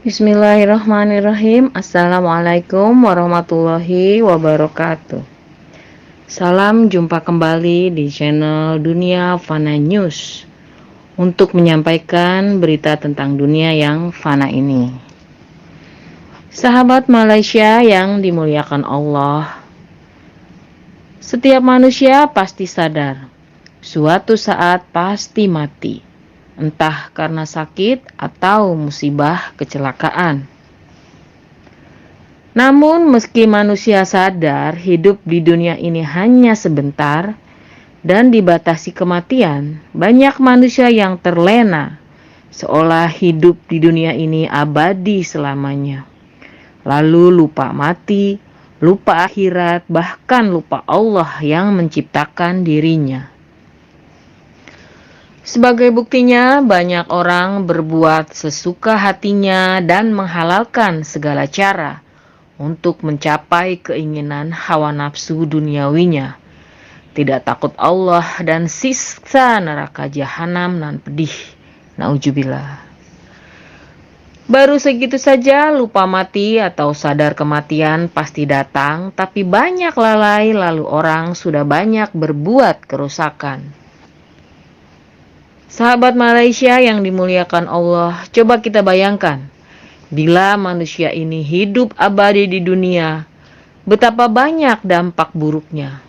Bismillahirrahmanirrahim. Assalamualaikum warahmatullahi wabarakatuh. Salam jumpa kembali di channel Dunia Fana News untuk menyampaikan berita tentang dunia yang fana ini. Sahabat Malaysia yang dimuliakan Allah, setiap manusia pasti sadar suatu saat pasti mati, entah karena sakit atau musibah kecelakaan. Namun meski manusia sadar hidup di dunia ini hanya sebentar dan dibatasi kematian, banyak manusia yang terlena seolah hidup di dunia ini abadi selamanya. Lalu lupa mati, lupa akhirat, bahkan lupa Allah yang menciptakan dirinya. Sebagai buktinya, banyak orang berbuat sesuka hatinya dan menghalalkan segala cara untuk mencapai keinginan hawa nafsu duniawinya. Tidak takut Allah dan siksa neraka jahanam nan pedih. Nauzubillah. Baru segitu saja lupa mati atau sadar kematian pasti datang, tapi banyak lalai lalu orang sudah banyak berbuat kerusakan. Sahabat Malaysia yang dimuliakan Allah, coba kita bayangkan, bila manusia ini hidup abadi di dunia, betapa banyak dampak buruknya.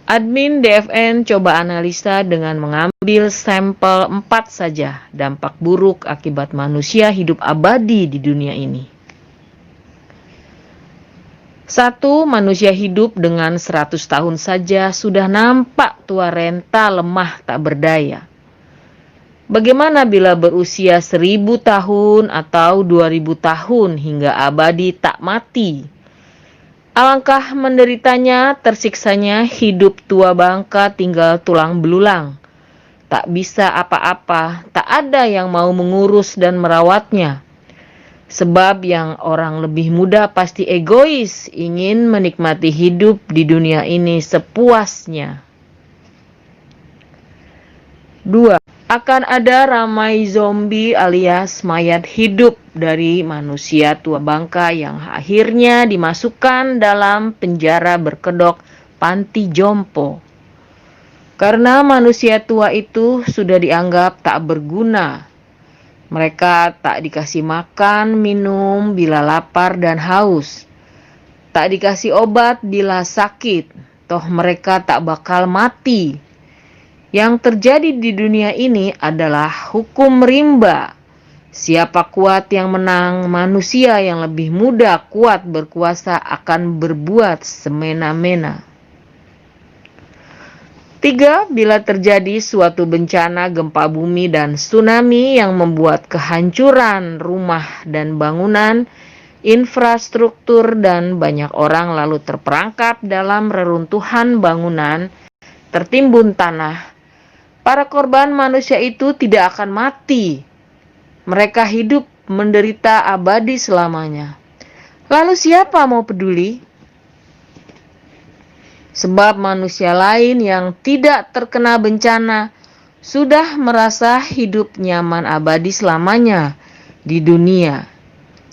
Admin DFN coba analisa dengan mengambil sampel 4 saja dampak buruk akibat manusia hidup abadi di dunia ini. 1. Manusia hidup dengan 100 tahun saja sudah nampak tua renta, lemah, tak berdaya. Bagaimana bila berusia 1000 tahun atau 2000 tahun hingga abadi tak mati? Alangkah menderitanya, tersiksanya hidup tua bangka tinggal tulang belulang. Tak bisa apa-apa, tak ada yang mau mengurus dan merawatnya. Sebab yang orang lebih muda pasti egois, ingin menikmati hidup di dunia ini sepuasnya. 2. Akan ada ramai zombie alias mayat hidup dari manusia tua bangka yang akhirnya dimasukkan dalam penjara berkedok panti jompo. Karena manusia tua itu sudah dianggap tak berguna. Mereka tak dikasih makan, minum bila lapar dan haus. Tak dikasih obat bila sakit, toh mereka tak bakal mati. Yang terjadi di dunia ini adalah hukum rimba. Siapa kuat yang menang, manusia yang lebih muda kuat berkuasa akan berbuat semena-mena. 3. Bila terjadi suatu bencana gempa bumi dan tsunami yang membuat kehancuran rumah dan bangunan, infrastruktur dan banyak orang lalu terperangkap dalam reruntuhan bangunan, tertimbun tanah, para korban manusia itu tidak akan mati. Mereka hidup menderita abadi selamanya. Lalu siapa mau peduli? Sebab manusia lain yang tidak terkena bencana sudah merasa hidup nyaman abadi selamanya di dunia.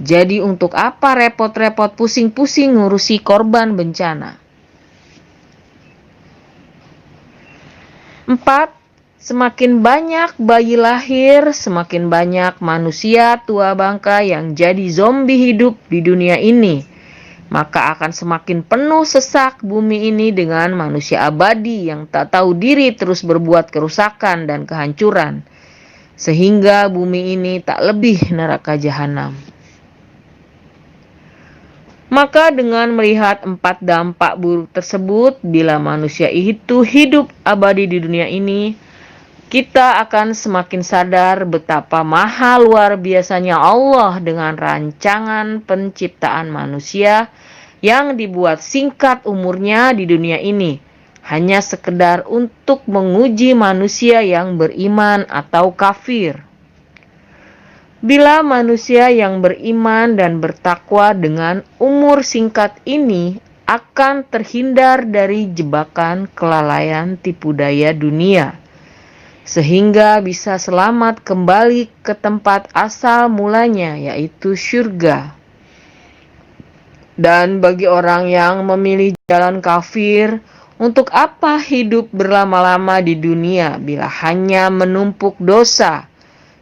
Jadi untuk apa repot-repot pusing-pusing ngurusi korban bencana? 4. Semakin banyak bayi lahir, semakin banyak manusia tua bangka yang jadi zombie hidup di dunia ini. Maka akan semakin penuh sesak bumi ini dengan manusia abadi yang tak tahu diri terus berbuat kerusakan dan kehancuran. Sehingga bumi ini tak lebih neraka jahanam. Maka dengan melihat 4 dampak buruk tersebut, bila manusia itu hidup abadi di dunia ini, kita akan semakin sadar betapa maha luar biasanya Allah dengan rancangan penciptaan manusia yang dibuat singkat umurnya di dunia ini, hanya sekedar untuk menguji manusia yang beriman atau kafir. Bila manusia yang beriman dan bertakwa dengan umur singkat ini akan terhindar dari jebakan kelalaian tipu daya dunia. sehingga bisa selamat kembali ke tempat asal mulanya, yaitu surga. Dan bagi orang yang memilih jalan kafir, untuk apa hidup berlama-lama di dunia bila hanya menumpuk dosa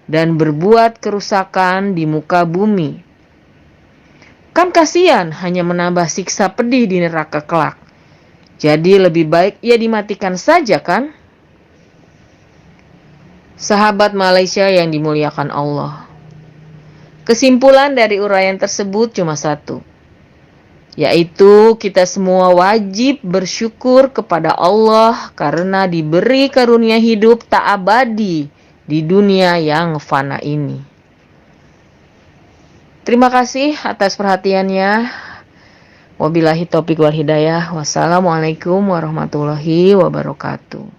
dan berbuat kerusakan di muka bumi? Kan kasihan hanya menambah siksa pedih di neraka kelak. Jadi lebih baik ia dimatikan saja, kan? Sahabat Malaysia yang dimuliakan Allah, kesimpulan dari uraian tersebut cuma satu, yaitu kita semua wajib bersyukur kepada Allah karena diberi karunia hidup tak abadi di dunia yang fana ini. Terima kasih atas perhatiannya. Wabillahi taufiq wal hidayah. Wassalamualaikum warahmatullahi wabarakatuh.